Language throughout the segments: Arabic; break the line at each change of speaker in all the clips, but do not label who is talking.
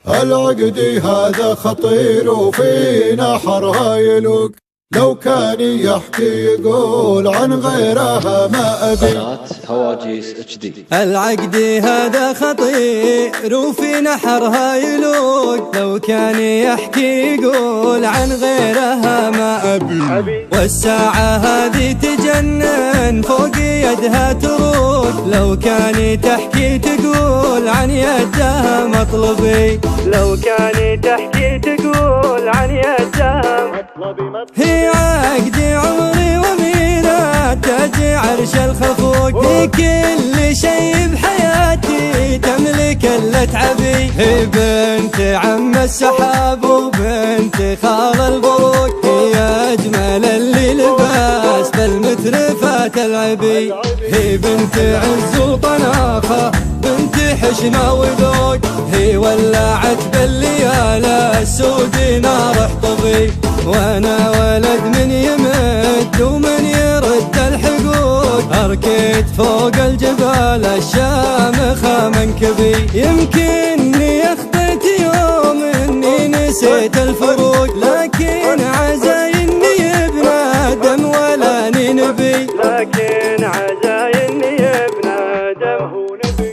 العقدي هذا خطير وفي نحرها يلوق، لو كان يحكي يقول عن غيرها ما أبي.
هواجيس HD.
العقدي هذا خطير وفي نحرها يلوق، لو كان يحكي يقول عن غيرها ما أبي. والساعة هذه تجنن فوق يدها تروق، لو كان تحكي تقول عن يدها مطلبي، لو كان تحكي تقول عن يدها مطلبي. هي عقدي عمري وميلاد تاج عرش الخفوق، في كل شيء بحياتي تملك الاتعبي. هي بنت عم السحاب وبنت خال البروق، هي اجمل اللي لباس بالمترفات العبي. هي بنت عز وطناخه بنت حشمه وذوق، هي ولعت بالليالي السود نار احطبي. وانا ولد من يمد ومن يرد الحقوق، اركيت فوق الجبال الشامخه منكبي. يمكنني اخطيت يوم اني نسيت الفروق، لكن عزاي اني ابن ادم ولا نبي، لكن عزاي اني ابن ادم هو نبي.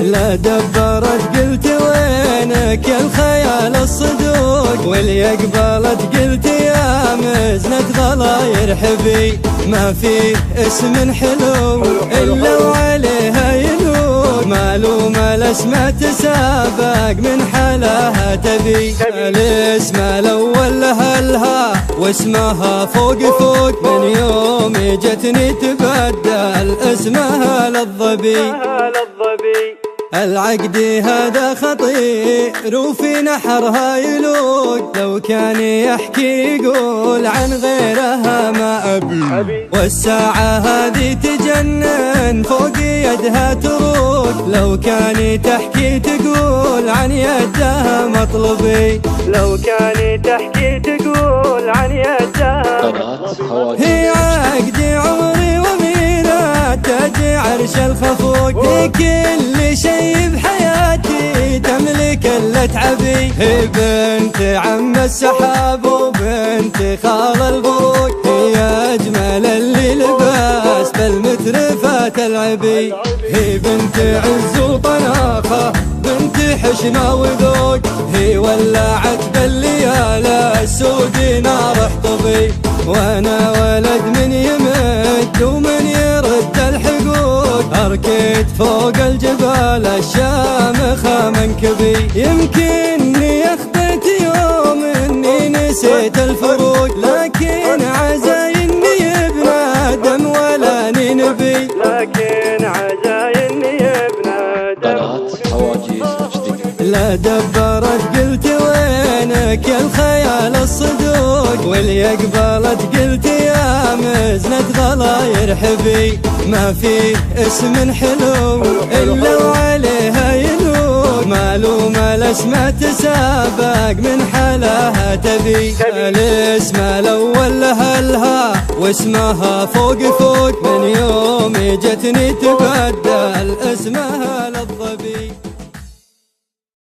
لا دبرت قلت وينك يا الخيال الصدوق، واللي قبلت قلت يا مزنة ضلاير حبي. ما في اسم حلو إلا وعليها يلوق، معلومة الاسماء تسابق من حلاها تبي. الاسم الأول لها الها واسمها فوق فوق، من يوم جتني تبدل اسمها للظبي. العقدي هذا خطير وفي نحرها يلوق، لو كان يحكي يقول عن غيرها ما أبي. والساعة هذه تجنن فوق يدها تروق، لو كان تحكي تقول عن يدها مطلبي، لو كان تحكي تقول عن يدها. هي عقدي عمري وميلاد تاج عرش الخفوق، في كل شيء بحياتي تملك الاتعبي. هي بنت عم السحاب وبنت خال البروق، هي اجمل اللي لباس بالمترفات العبي. هي بنت عز وطناخه بنت حشمه وذوق، هي ولعت بالليالي السود نار احطبي. وانا ولد من يمد ومن يرد الحقوق، اركيت فوق الجبال الشامخه منكبي. يمكنني اخطيت يوم اني نسيت الفروق، لكن عزاي اني ابن ادم ولا نبي، لكن عزاي اني ابن ادم.
هواجيس HD.
لا دبرت قلت وينك يا الخيال الصدوق، واللي قبلت قلت يا مزنة ضلاير حبي. ما في اسم حلو إلا وعليها يلوق، معلومة الاسماء تسابق من حلاها تبي. الاسم الأول لها الها واسمها فوق فوق، من يوم جتني تبدل اسمها للظبي.